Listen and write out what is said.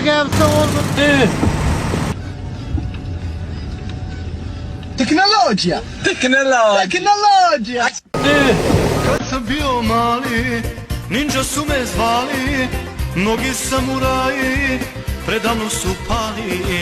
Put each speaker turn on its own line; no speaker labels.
Zagębca oldu.
Tehnologia!
Kad sam bio mali, ninja su me zvali, mnogi samuraji predavno su pali.